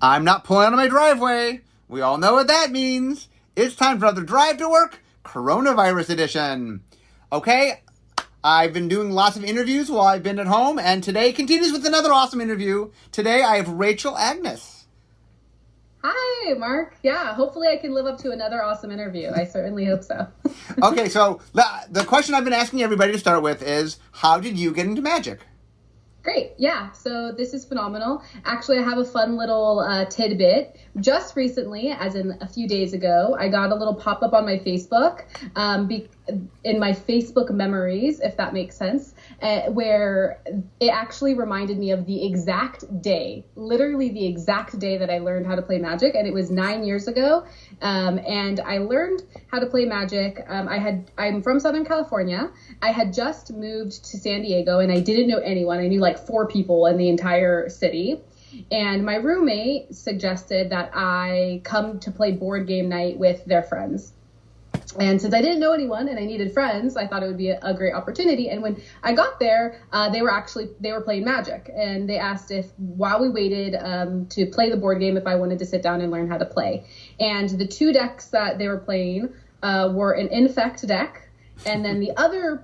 I'm not pulling out of my driveway. We all know what that means. It's time for another Drive to Work, Coronavirus Edition. Okay, I've been doing lots of interviews while I've been at home, and today continues with another awesome interview. Today I have Rachel Agnes. Hi, Mark. Yeah, hopefully I can live up to another awesome interview. I certainly hope so. Okay, so the question I've been asking everybody to start with is, how did you get into magic? Great. Yeah. So this is phenomenal. Actually, I have a fun little tidbit. Just recently, as in a few days ago, I got a little pop-up on my Facebook, in my Facebook memories, if that makes sense, where it actually reminded me of the exact day, literally the exact day that I learned how to play magic. And it was 9 years ago. And I learned how to play magic. I'm from Southern California. I had just moved to San Diego and I didn't know anyone. I knew like 4 people in the entire city. And my roommate suggested that I come to play board game night with their friends. And since I didn't know anyone and I needed friends, I thought it would be a great opportunity. And when I got there, they were playing Magic. And they asked if, while we waited to play the board game, if I wanted to sit down and learn how to play. And the 2 decks that they were playing were an Infect deck. And then the other,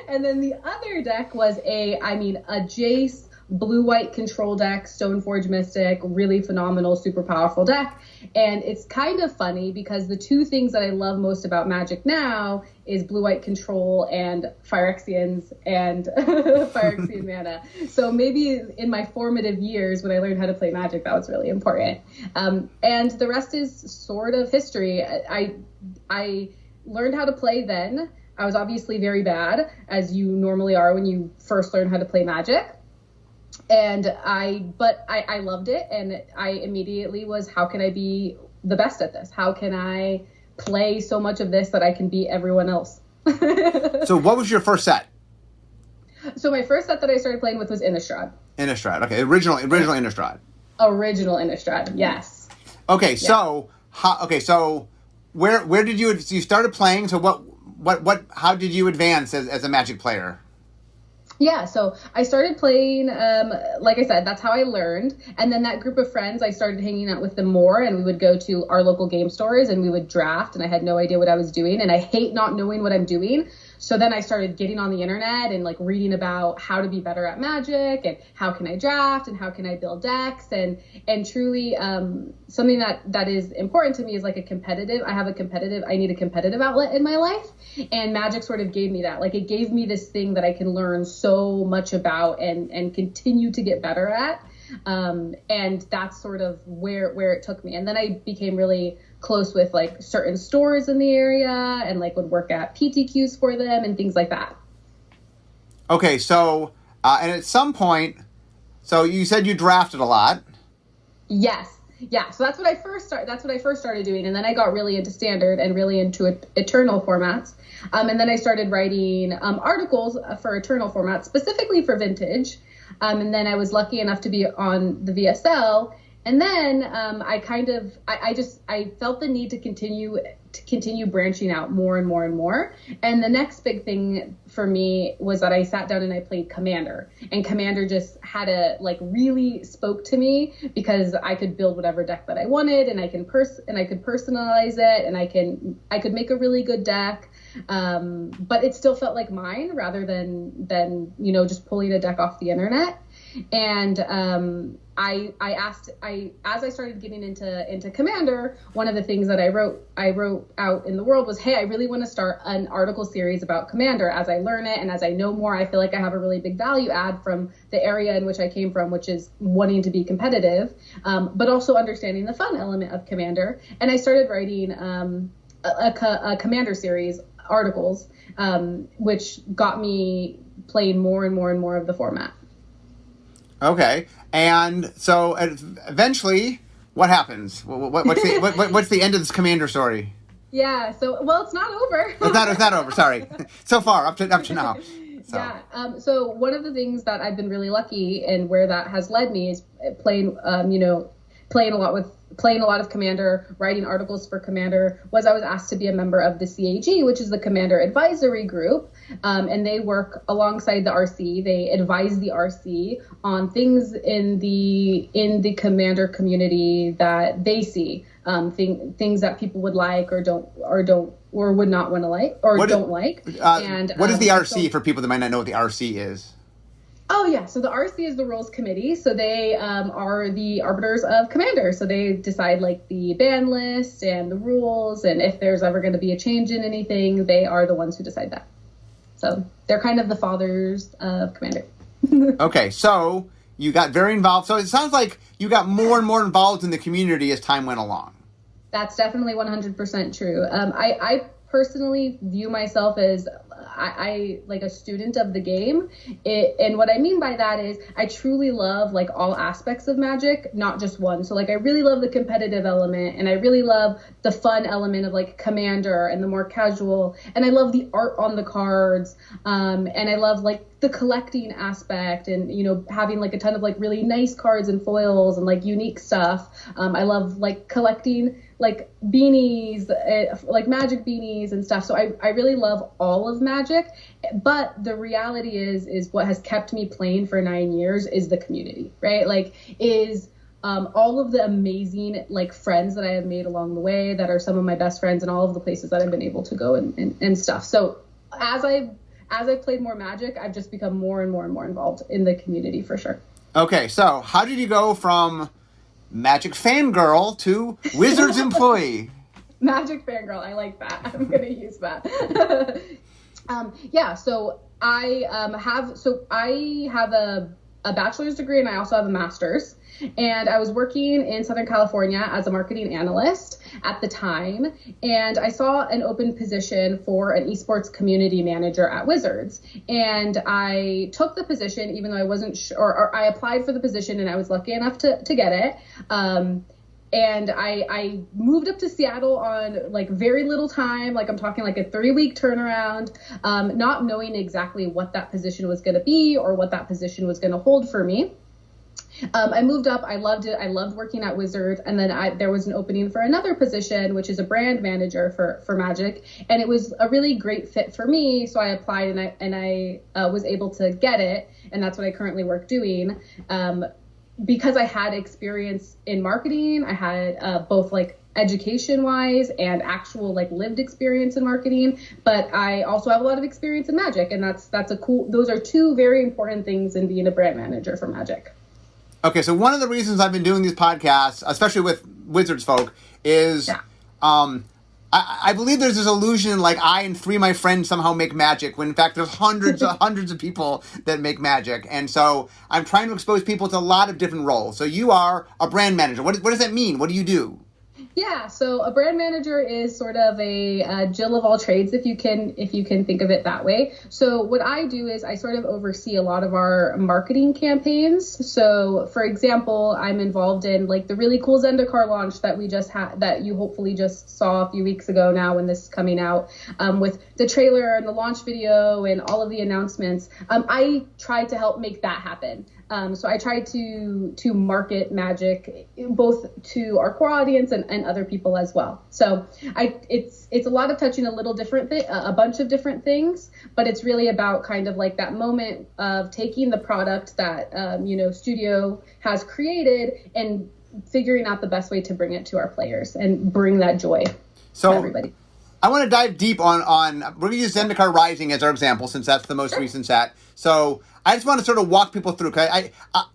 and then the other deck was a Jace blue-white control deck, Stoneforge Mystic, really phenomenal, super powerful deck. And it's kind of funny because the 2 things that I love most about Magic now is blue-white control and Phyrexians and Phyrexian mana. So maybe in my formative years when I learned how to play Magic, that was really important. And the rest is sort of history. I learned how to play then. I was obviously very bad, as you normally are when you first learn how to play Magic. But I loved it, and I immediately was, how can I be the best at this? How can I play so much of this that I can beat everyone else? So what was your first set? So my first set that I started playing with was Innistrad. Innistrad, okay. Original Innistrad. Original Innistrad, yes. Okay, yeah. So where did you started playing, so how did you advance as a Magic player? Yeah, so I started playing, like I said, that's how I learned. And then that group of friends, I started hanging out with them more, and we would go to our local game stores and we would draft, and I had no idea what I was doing. And I hate not knowing what I'm doing. So then I started getting on the internet and like reading about how to be better at Magic and how can I draft and how can I build decks. And truly something that is important to me is like I need a competitive outlet in my life. And Magic sort of gave me that. Like it gave me this thing that I can learn so much about and continue to get better at. And that's sort of where it took me. And then I became really close with like certain stores in the area and like would work at PTQs for them and things like that. Okay, so and at some point, so you said you drafted a lot. Yes. Yeah, so that's what I first started doing, and then I got really into standard and really into eternal formats. And then I started writing articles for eternal formats, specifically for vintage. And then I was lucky enough to be on the VSL. And then I felt the need to continue branching out more and more and more. And the next big thing for me was that I sat down and I played Commander. And Commander just really spoke to me because I could build whatever deck that I wanted, and I could personalize it, and I could make a really good deck. But it still felt like mine rather than just pulling a deck off the internet. And as I started getting into Commander, one of the things that I wrote out in the world was, hey, I really want to start an article series about Commander. As I learn it and as I know more, I feel like I have a really big value add from the area in which I came from, which is wanting to be competitive, but also understanding the fun element of Commander. And I started writing a Commander series, articles, which got me playing more and more and more of the format. Okay, and so eventually, what happens? What's the end of this Commander story? Yeah, so it's not over. It's not over. Sorry, so far up to now. So. Yeah. So one of the things that I've been really lucky and where that has led me is playing a lot with playing a lot of Commander, writing articles for Commander, was I was asked to be a member of the CAG, which is the Commander Advisory Group. And they work alongside the RC. They advise the RC on things in the Commander community that they see, things that people would like or would not want to like or don't like. And what is the RC for people that might not know what the RC is? Oh, yeah. So the RC is the Rules Committee. So they are the arbiters of Commander. So they decide like the ban list and the rules. And if there's ever going to be a change in anything, they are the ones who decide that. So they're kind of the fathers of Commander. Okay. So you got very involved. So it sounds like you got more and more involved in the community as time went along. That's definitely 100% true. I personally view myself as I like a student of the game. And what I mean by that is I truly love like all aspects of Magic, not just one. So like I really love the competitive element, and I really love the fun element of like Commander and the more casual, and I love the art on the cards, and I love like the collecting aspect, and having like a ton of like really nice cards and foils and like unique stuff. I love like collecting like beanies, like Magic beanies and stuff. So I really love all of Magic, but the reality is what has kept me playing for 9 years is the community, right? Like all of the amazing like friends that I have made along the way that are some of my best friends, and all of the places that I've been able to go and stuff. So as I've played more Magic, I've just become more and more and more involved in the community for sure. Okay, so how did you go from Magic fangirl to Wizards employee? Magic fangirl, I like that. I'm gonna use that. So I have a bachelor's degree, and I also have a master's. And I was working in Southern California as a marketing analyst at the time, and I saw an open position for an esports community manager at Wizards. And I took the position, even though I wasn't sure, or I applied for the position, and I was lucky enough to get it. And I moved up to Seattle on like very little time, like I'm talking like a 3-week turnaround, not knowing exactly what that position was going to be or what that position was going to hold for me. I moved up. I loved it. I loved working at Wizards. And then there was an opening for another position, which is a brand manager for Magic. And it was a really great fit for me. So I applied, and I was able to get it. And that's what I currently work doing. Because I had experience in marketing, I had both like education wise and actual like lived experience in marketing, but I also have a lot of experience in Magic. And those are two very important things in being a brand manager for Magic. Okay, so one of the reasons I've been doing these podcasts, especially with Wizards folk, is I believe there's this illusion like I and 3 of my friends somehow make Magic, when in fact there's hundreds of people that make Magic. And so I'm trying to expose people to a lot of different roles. So you are a brand manager. What does that mean? What do you do? Yeah, so a brand manager is sort of a Jill of all trades, if you can think of it that way. So what I do is I sort of oversee a lot of our marketing campaigns. So for example, I'm involved in like the really cool Zendikar launch that we just had, that you hopefully just saw a few weeks ago now when this is coming out, with the trailer and the launch video and all of the announcements. I tried to help make that happen. So I try to market Magic both to our core audience and other people as well. So it's a lot of touching a bunch of different things, but it's really about kind of like that moment of taking the product that studio has created and figuring out the best way to bring it to our players and bring that joy to everybody. I want to dive deep on we're going to use Zendikar Rising as our example, since that's the most recent set. So I just want to sort of walk people through. I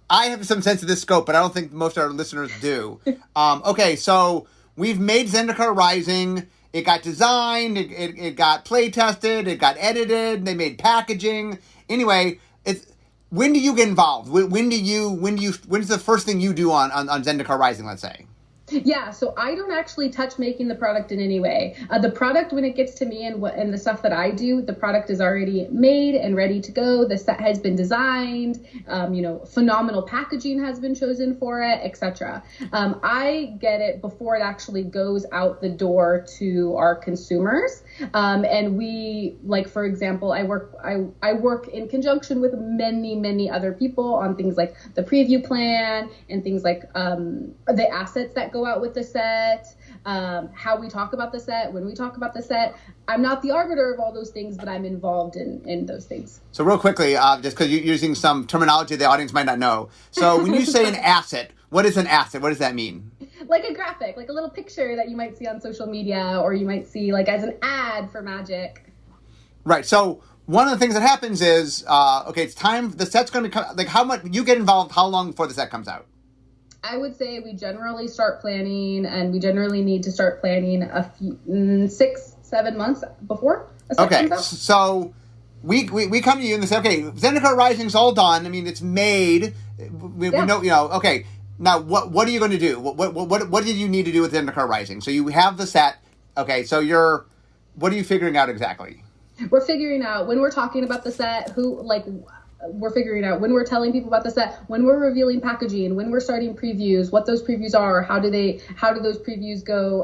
have some sense of this scope, but I don't think most of our listeners do. Okay, so we've made Zendikar Rising. It got designed. It got play tested. It got edited. They made packaging. Anyway, when do you get involved? When's the first thing you do on Zendikar Rising? Let's say. Yeah, so I don't actually touch making the product in any way. The product, when it gets to me and the stuff that I do, the product is already made and ready to go. The set has been designed, phenomenal packaging has been chosen for it, etc. I get it before it actually goes out the door to our consumers. And we, like, for example, I work in conjunction with many, many other people on things like the preview plan and things like the assets that go go out with the set, how we talk about the set, when we talk about the set. I'm not the arbiter of all those things, but I'm involved in those things. So real quickly, just because you're using some terminology the audience might not know. So when you say an asset, what is an asset? What does that mean? Like a graphic, like a little picture that you might see on social media, or you might see like as an ad for magic. Right. So one of the things that happens is, it's time. The set's going to come. Like, how much you get involved? How long before the set comes out? I would say we generally start planning, and we generally need to start planning a few 6-7 months before a set comes out. So we come to you and they say, okay, Zendikar Rising's all done. I mean, it's made. We know, okay. Now, what are you going to do? What did you need to do with Zendikar Rising? So you have the set. Okay, so what are you figuring out exactly? We're figuring out when we're talking about the set, we're figuring out when we're telling people about the set, when we're revealing packaging, when we're starting previews, what those previews are, how do those previews go,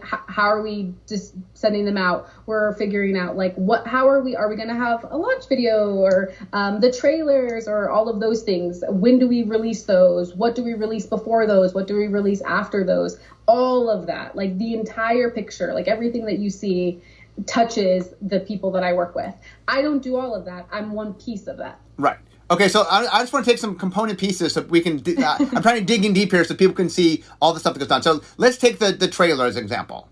how are we just sending them out? We're figuring out are we going to have a launch video, or the trailers, or all of those things. When do we release those? What do we release before those? What do we release after those? All of that, like the entire picture, like everything that you see touches the people that I work with. I don't do all of that. I'm one piece of that. Right. Okay, so I just want to take some component pieces so we can... I'm trying to dig in deep here so people can see all the stuff that goes on. So let's take the trailer as an example.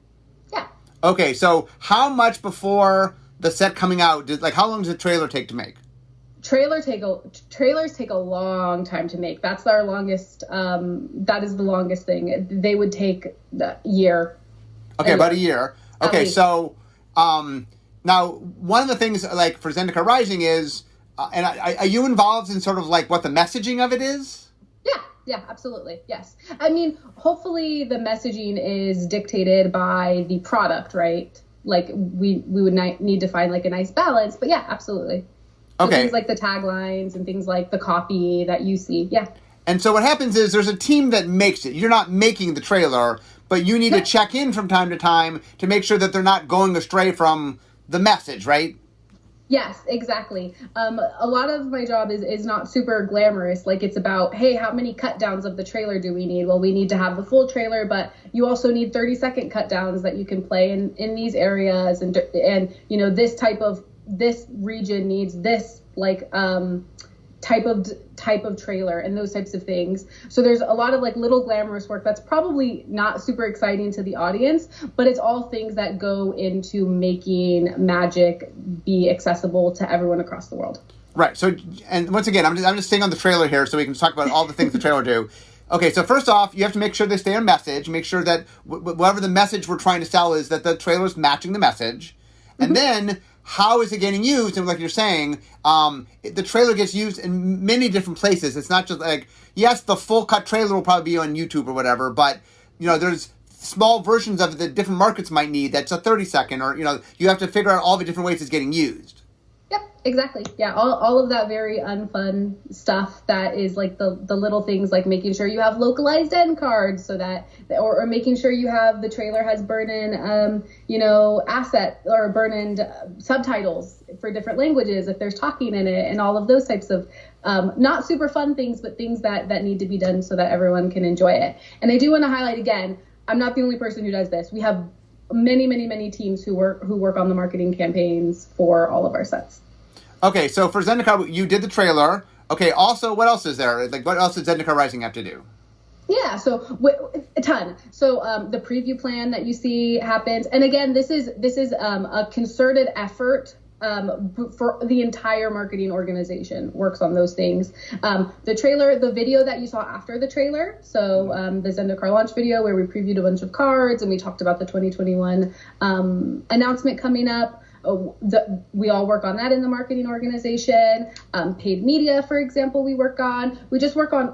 Yeah. Okay, so how much before the set coming out, how long does the trailer take to make? Trailers take a long time to make. That's our longest... that is the longest thing. They would take a year. Okay, about a year. Okay, so... now, one of the things, for Zendikar Rising is, are you involved in sort of what the messaging of it is? Yeah, absolutely. Yes. I mean, hopefully the messaging is dictated by the product, right? Like we would need to find a nice balance, but yeah, absolutely. So okay. Things like the taglines and things like the copy that you see. Yeah. And so what happens is there's a team that makes it. You're not making the trailer, but you need to check in from time to time to make sure that they're not going astray from the message, right? Yes, exactly. A lot of my job is not super glamorous. It's about, hey, how many cut downs of the trailer do we need? Well, we need to have the full trailer, but you also need 30-second cut downs that you can play in these areas. And this region needs this, type of trailer and those types of things. So there's a lot of little glamorous work that's probably not super exciting to the audience, but it's all things that go into making magic be accessible to everyone across the world. Right. So, and once again, I'm just staying on the trailer here so we can talk about all the things the trailer do. Okay, so first off, you have to make sure they stay on message, make sure that whatever the message we're trying to sell is, that the trailer's matching the message. And then how is it getting used? And like you're saying, the trailer gets used in many different places. It's not just yes, the full cut trailer will probably be on YouTube or whatever, but there's small versions of it that different markets might need. That's a 30-second, or you have to figure out all the different ways it's getting used. Yep, exactly. Yeah, all of that very unfun stuff that is the little things, like making sure you have localized end cards so that, or making sure you have the trailer has burn-in, asset or burn-in subtitles for different languages if there's talking in it, and all of those types of not super fun things, but things that need to be done so that everyone can enjoy it. And I do want to highlight again, I'm not the only person who does this. We have many teams who work on the marketing campaigns for all of our sets. Okay, so for Zendikar, you did the trailer. Okay, also, what else is there? What else does Zendikar Rising have to do? Yeah, so a ton. So the preview plan that you see happens, and again, this is a concerted effort. For the entire marketing organization works on those things. The trailer, the video that you saw after the trailer, so the Zendikar launch video where we previewed a bunch of cards and we talked about the 2021 announcement coming up. We all work on that in the marketing organization. Paid media, for example, we work on. We just work on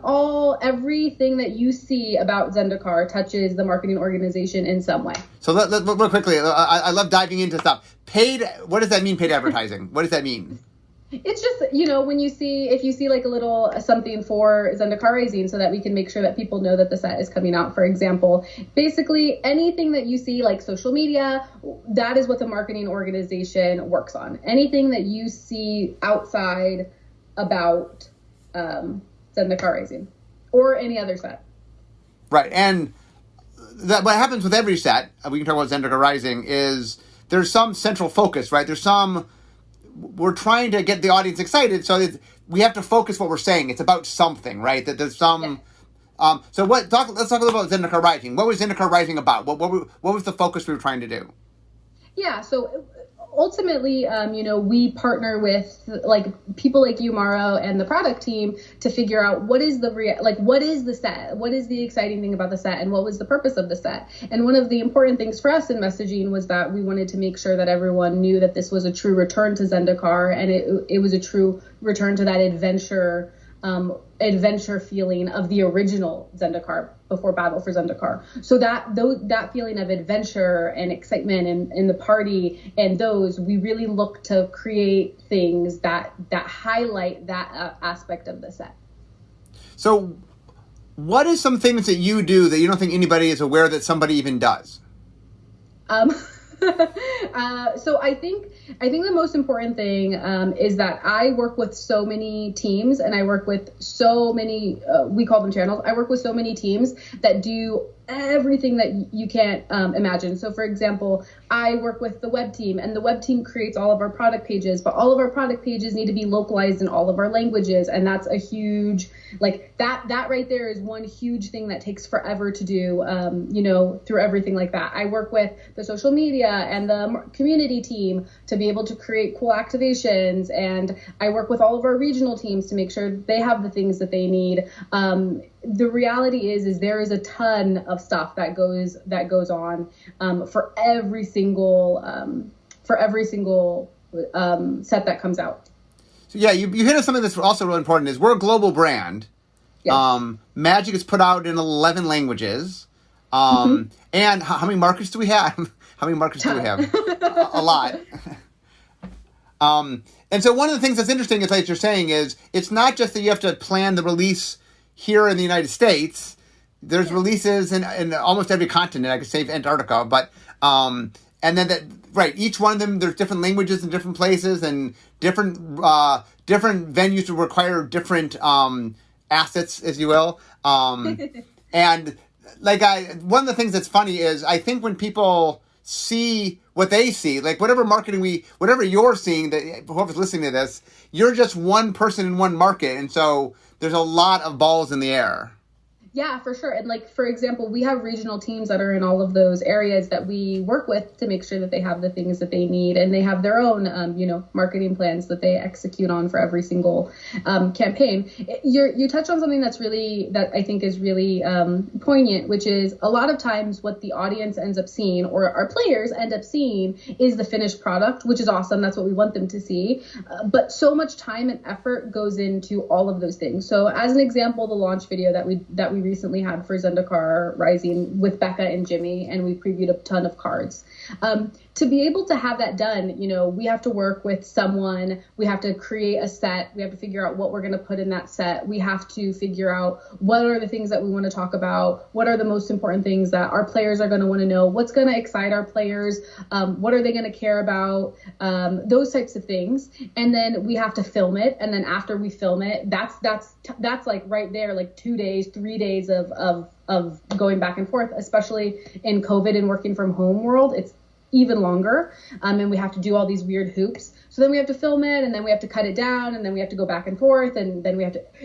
everything that you see about Zendikar touches the marketing organization in some way. So real quickly, I love diving into stuff. Paid, what does that mean, paid advertising? What does that mean? It's just, when if you see a little something for Zendikar Rising, so that we can make sure that people know that the set is coming out, for example. Basically, anything that you see, like social media, that is what the marketing organization works on. Anything that you see outside about Zendikar Rising or any other set. Right. And that what happens with every set, we can talk about Zendikar Rising, is there's some central focus, right? We're trying to get the audience excited, so we have to focus what we're saying. It's about something, right? That there's some... Let's talk a little about Zendikar Rising. What was Zendikar Rising about? What was the focus we were trying to do? Yeah, so ultimately, we partner with people like you, Mauro, and the product team to figure out what is the set, what is the exciting thing about the set, and what was the purpose of the set. And one of the important things for us in messaging was that we wanted to make sure that everyone knew that this was a true return to Zendikar, and it was a true return to that adventure feeling of the original Zendikar before Battle for Zendikar. So that feeling of adventure and excitement in the party, and we really look to create things that highlight that aspect of the set. So what is some things that you do that you don't think anybody is aware that somebody even does? So I think the most important thing is that I work with so many teams, and I work with so many, we call them channels. I work with so many teams that do everything that you can't imagine. So for example, I work with the web team, and the web team creates all of our product pages, but all of our product pages need to be localized in all of our languages. And that's a huge, that right there is one huge thing that takes forever to do, through everything like that. I work with the social media and the community team to be able to create cool activations. And I work with all of our regional teams to make sure they have the things that they need. The reality is there is a ton of stuff that goes on for every single set that comes out. So yeah, you hit on something that's also really important. Is we're a global brand. Yes. Magic is put out in 11 languages. And how many markets do we have? How many markets do we have? A lot. And so one of the things that's interesting is, like you're saying, is it's not just that you have to plan the release here in the United States. There's releases in almost every continent. I could say Antarctica, but and then each one of them, there's different languages in different places, and different venues to require different assets, as you will. And one of the things that's funny is I think when people see what they see, whatever marketing whatever you're seeing, that whoever's listening to this, you're just one person in one market, and so there's a lot of balls in the air. Yeah, for sure. And for example, we have regional teams that are in all of those areas that we work with to make sure that they have the things that they need, and they have their own, marketing plans that they execute on for every single campaign. You touched on something that I think is really poignant, which is a lot of times what the audience ends up seeing, or our players end up seeing, is the finished product, which is awesome. That's what we want them to see. But so much time and effort goes into all of those things. So as an example, the launch video that we recently had for Zendikar Rising with Becca and Jimmy, and we previewed a ton of cards. To be able to have that done, we have to work with someone, we have to create a set, we have to figure out what we're going to put in that set, we have to figure out what are the things that we want to talk about, what are the most important things that our players are going to want to know, what's going to excite our players, what are they going to care about, those types of things. And then we have to film it, and then after we film it, that's right there, 2 days, 3 days of going back and forth, especially in COVID and working from home world. It's even longer, and we have to do all these weird hoops. So then we have to film it, and then we have to cut it down, and then we have to go back and forth, and then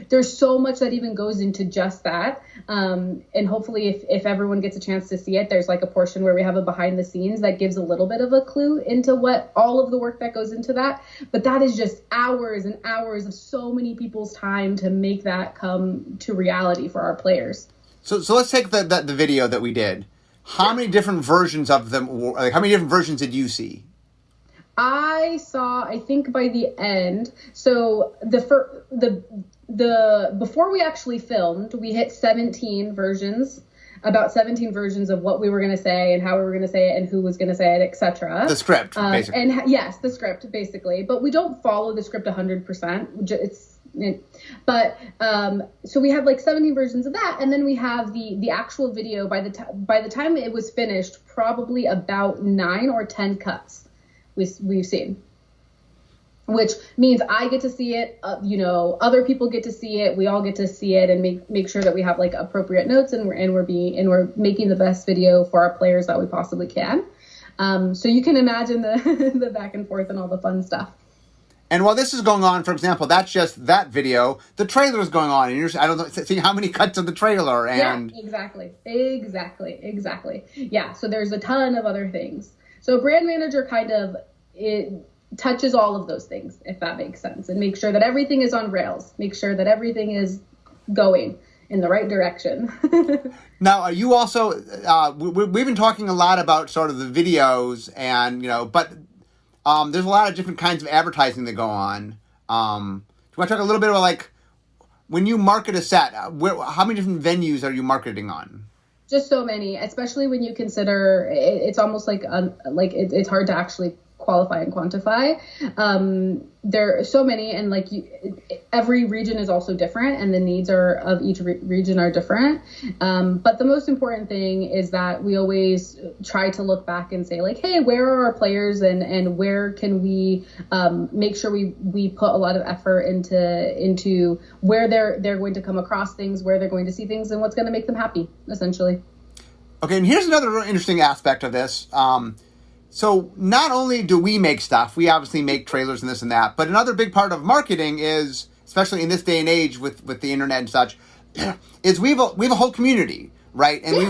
there's so much that even goes into just that. And hopefully if everyone gets a chance to see it, there's a portion where we have a behind the scenes that gives a little bit of a clue into what all of the work that goes into that. But that is just hours and hours of so many people's time to make that come to reality for our players. So let's take the video that we did. How many different versions of them, how many different versions did you see? I saw, I think by the end, so before we actually filmed, we hit 17 versions, about 17 versions of what we were going to say and how we were going to say it and who was going to say it, etc. The script, basically. And yes, the script, basically. But we don't follow the script 100%. So we have 17 versions of that, and then we have the actual video. By the time it was finished, probably about 9 or 10 cuts we've seen. which means I get to see it, other people get to see it, we all get to see it, and make sure that we have like appropriate notes, and we're making the best video for our players that we possibly can. So you can imagine the the back and forth and all the fun stuff. And while this is going on, for example, that's just that video. The trailer is going on, and you're, I don't know, seeing how many cuts of the trailer. And yeah, exactly. Yeah, so there's a ton of other things. So brand manager it touches all of those things, if that makes sense, and make sure that everything is on rails. Make sure that everything is going in the right direction. Now, are you also? We've been talking a lot about sort of the videos, and but. There's a lot of different kinds of advertising that go on. Do you want to talk a little bit about, like, when you market a set, how many different venues are you marketing on? Just so many, especially when you consider it's almost like it's hard to actually qualify and quantify. There are so many, and every region is also different, and the needs of each region are different. But the most important thing is that we always try to look back and say, like, hey, where are our players, and where can we make sure we put a lot of effort into where they're going to come across things, where they're going to see things, and what's going to make them happy, essentially. Okay, and here's another really interesting aspect of this. So not only do we make stuff, we obviously make trailers and this and that, but another big part of marketing is, especially in this day and age with the internet and such, is we have a whole community, right? And we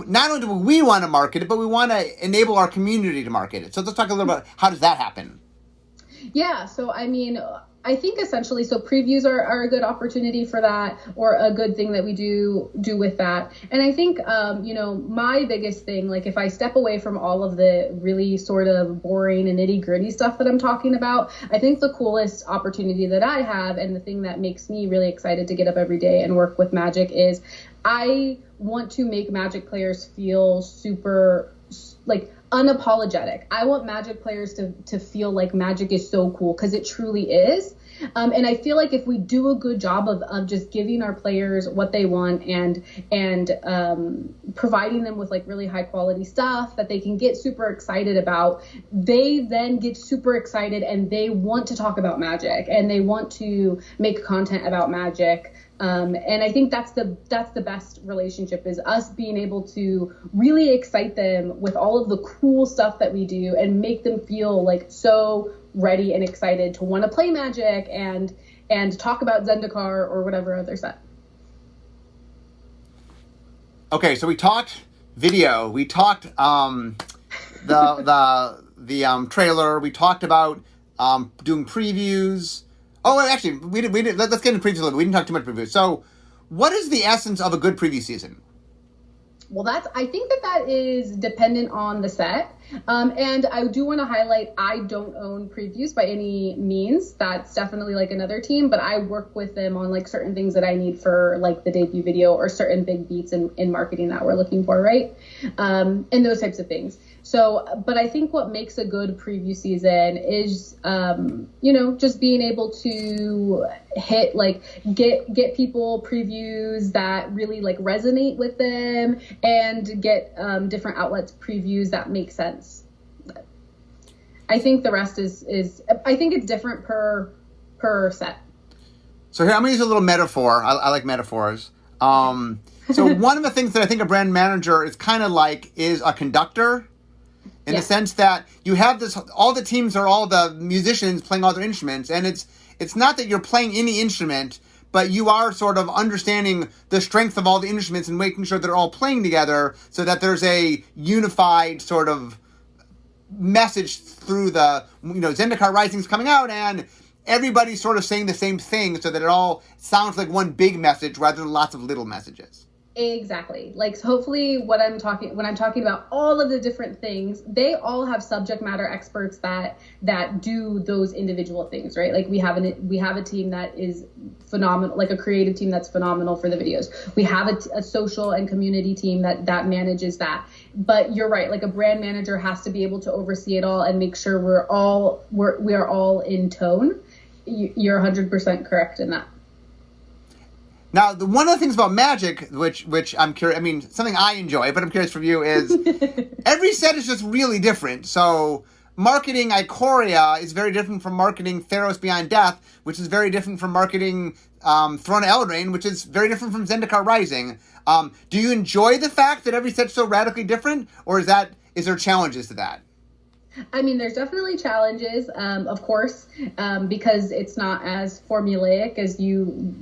not only do we want to market it, but we want to enable our community to market it. So let's talk a little about how does that happen? Yeah, so I mean, I think essentially, so previews are a good opportunity for that, or a good thing that we do with that. And I think, my biggest thing, like if I step away from all of the really sort of boring and nitty gritty stuff that I'm talking about, I think the coolest opportunity that I have, and the thing that makes me really excited to get up every day and work with Magic, is I want to make Magic players feel super, like, unapologetic. I want Magic players to feel like Magic is so cool, because it truly is. And I feel like if we do a good job of just giving our players what they want, and providing them with like really high quality stuff that they can get super excited about, they then get super excited and they want to talk about Magic, and they want to make content about Magic. And I think that's the best relationship, is us being able to really excite them with all of the cool stuff that we do, and make them feel like so ready and excited to want to play Magic and talk about Zendikar or whatever other set. Okay, so we talked video, we talked the trailer, we talked about doing previews. Oh, actually, we did. Let's get into previews a little bit. We didn't talk too much previews. So, what is the essence of a good preview season? Well, I think that is dependent on the set. And I do want to highlight, I don't own previews by any means. That's definitely like another team, but I work with them on like certain things that I need for like the debut video, or certain big beats in marketing that we're looking for, right? And those types of things. So, but I think what makes a good preview season is, just being able to get people previews that really like resonate with them, and get different outlets previews that make sense. I think the rest is I think it's different per set. So here, I'm gonna use a little metaphor. I like metaphors. So one of the things that I think a brand manager is kind of like is a conductor. In the sense that you have all the teams are all the musicians playing all their instruments, and it's not that you're playing any instrument, but you are sort of understanding the strength of all the instruments and making sure they're all playing together, so that there's a unified sort of message through the, Zendikar Rising's coming out, and everybody's sort of saying the same thing, so that it all sounds like one big message rather than lots of little messages. Exactly. Like, so hopefully when I'm talking about all of the different things, they all have subject matter experts that do those individual things, right? Like we have a team that is phenomenal, like a creative team that's phenomenal for the videos. We have a social and community team that manages that. But you're right, like a brand manager has to be able to oversee it all and make sure we are all in tone. You're 100% correct in that. Now, one of the things about Magic, which I'm curious, I mean, something I enjoy, but I'm curious from you, is every set is just really different. So marketing Ikoria is very different from marketing Theros Beyond Death, which is very different from marketing Throne of Eldraine, which is very different from Zendikar Rising. Do you enjoy the fact that every set's so radically different, or is there challenges to that? I mean, there's definitely challenges, of course, because it's not as formulaic as you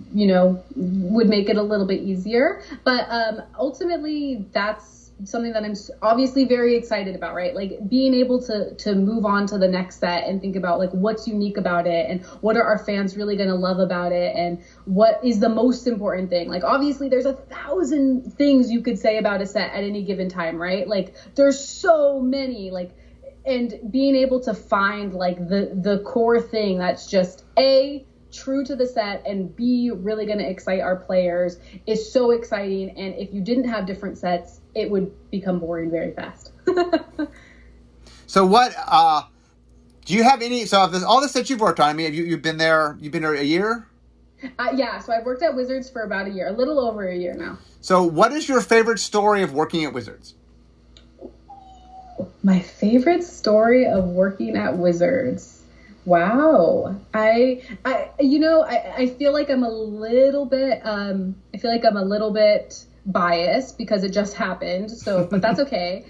would make it a little bit easier. But ultimately, that's something that I'm obviously very excited about, right? Like being able to move on to the next set and think about like what's unique about it and what are our fans really going to love about it and what is the most important thing. Like obviously there's 1,000 things you could say about a set at any given time, right? Like there's so many, like, and being able to find like the core thing that's just A, true to the set, and B, really going to excite our players is so exciting. And if you didn't have different sets, it would become boring very fast. So what, do you have any, so of all the sets you've worked on, I mean, you've been there a year? Yeah, so I've worked at Wizards for about a year, a little over a year now. So what is your favorite story of working at Wizards? My favorite story of working at Wizards. Wow. I feel like I'm a little bit biased because it just happened. So, but that's okay.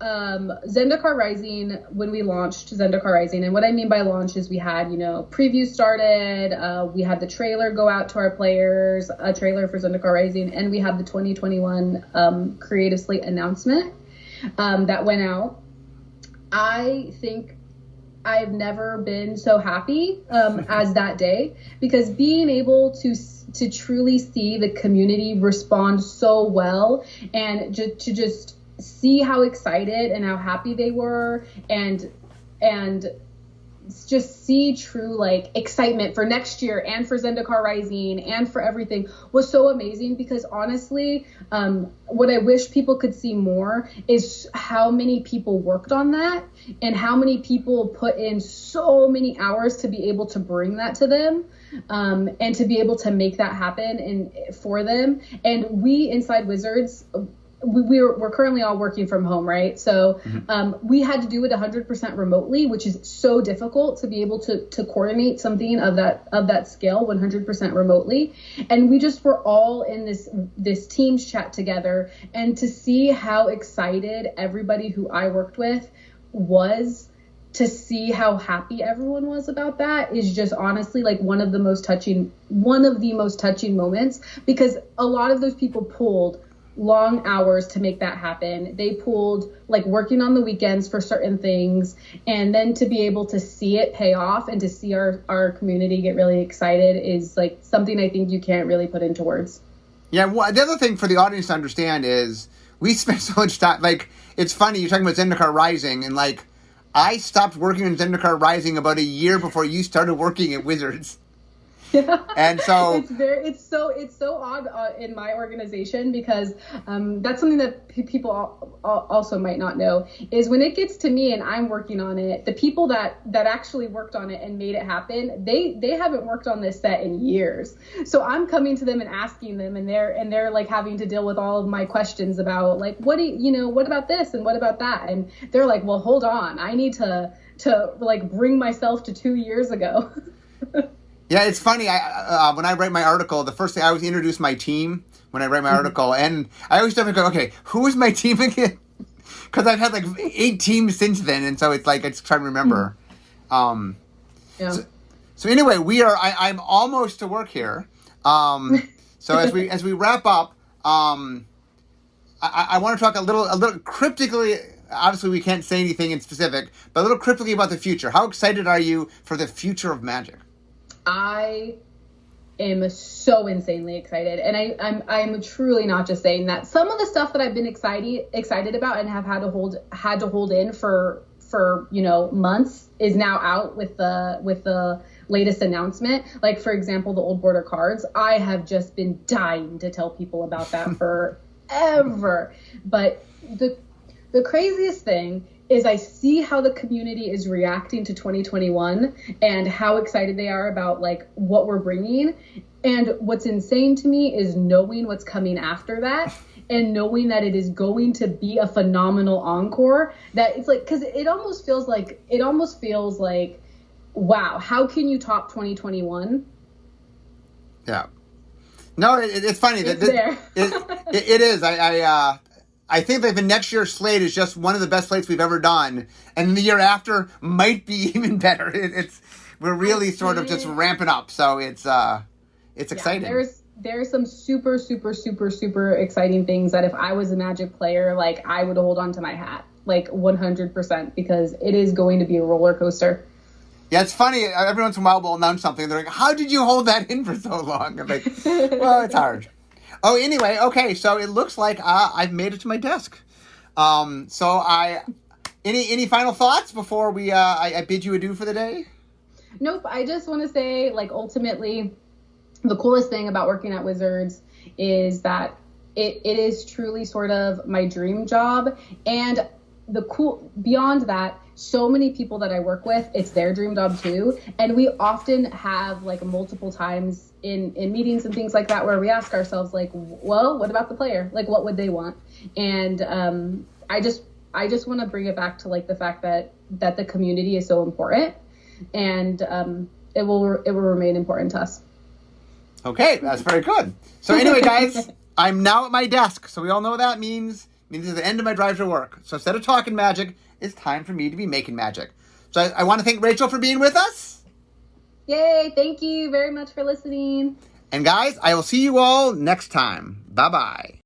Zendikar Rising, when we launched Zendikar Rising, and what I mean by launch is we had, previews started, we had the trailer go out to our players, a trailer for Zendikar Rising, and we had the 2021 Creative Slate announcement that went out. I think I've never been so happy as that day, because being able to truly see the community respond so well and to just see how excited and how happy they were and just see true like excitement for next year and for Zendikar Rising and for everything was so amazing. Because honestly, what I wish people could see more is how many people worked on that and how many people put in so many hours to be able to bring that to them, and to be able to make that happen for them. And we inside Wizards, we're currently all working from home, right? So we had to do it 100% remotely, which is so difficult to be able to coordinate something of that scale 100% remotely. And we just were all in this Teams chat together, and to see how excited everybody who I worked with was, to see how happy everyone was about that is just honestly like one of the most touching moments, because a lot of those people pulled long hours to make that happen. They pulled like working on the weekends for certain things, and then to be able to see it pay off and to see our community get really excited is like something I think you can't really put into words. Yeah, well, the other thing for the audience to understand is we spent so much time, like, it's funny, you're talking about Zendikar Rising, and like, I stopped working on Zendikar Rising about a year before you started working at Wizards. Yeah. And so it's so odd in my organization, because that's something that people also might not know, is when it gets to me and I'm working on it, the people that actually worked on it and made it happen, they haven't worked on this set in years. So I'm coming to them and asking them, and they're like having to deal with all of my questions about like, what about this and what about that, and they're like, well, hold on, I need to like bring myself to 2 years ago. Yeah, it's funny. I when I write my article, the first thing I always introduce my team when I write my article, and I always start to go, okay, who is my team again? Because I've had like 8 teams since then, and so it's like I just try to remember. Yeah. So anyway, I'm almost to work here. So as we wrap up, I want to talk a little cryptically. Obviously, we can't say anything in specific, but a little cryptically about the future. How excited are you for the future of Magic? I am so insanely excited, and I'm truly not just saying that. Some of the stuff that I've been excited about and have had to hold in for months is now out with the latest announcement. Like, for example, the Old Border cards. I have just been dying to tell people about that forever. But the craziest thing is I see how the community is reacting to 2021 and how excited they are about like what we're bringing. And what's insane to me is knowing what's coming after that and knowing that it is going to be a phenomenal encore, that it's like, because it almost feels like, wow, how can you top 2021? Yeah. No, it's funny. It's there. It is. I think that the next year's slate is just one of the best slates we've ever done, and the year after might be even better. We're really sort of just ramping up, so it's exciting. There's some super, super, super, super exciting things that if I was a Magic player, like, I would hold on to my hat, like 100%, because it is going to be a roller coaster. Yeah, it's funny. Every once in a while we'll announce something. They're like, how did you hold that in for so long? I'm like, well, it's hard. Oh, anyway, okay, so it looks like I've made it to my desk. Any final thoughts before I bid you adieu for the day? Nope. I just want to say, like, ultimately, the coolest thing about working at Wizards is that it is truly sort of my dream job. And beyond that, so many people that I work with, it's their dream job too. And we often have, like, multiple times in meetings and things like that where we ask ourselves, like, well, what about the player? Like, what would they want? And I just want to bring it back to, like, the fact that the community is so important, and it will remain important to us. Okay, that's very good. So anyway, guys, I'm now at my desk. So we all know what that means. It means it's the end of my drive to work. So instead of talking magic, it's time for me to be making magic. So I want to thank Rachel for being with us. Yay, thank you very much for listening. And guys, I will see you all next time. Bye-bye.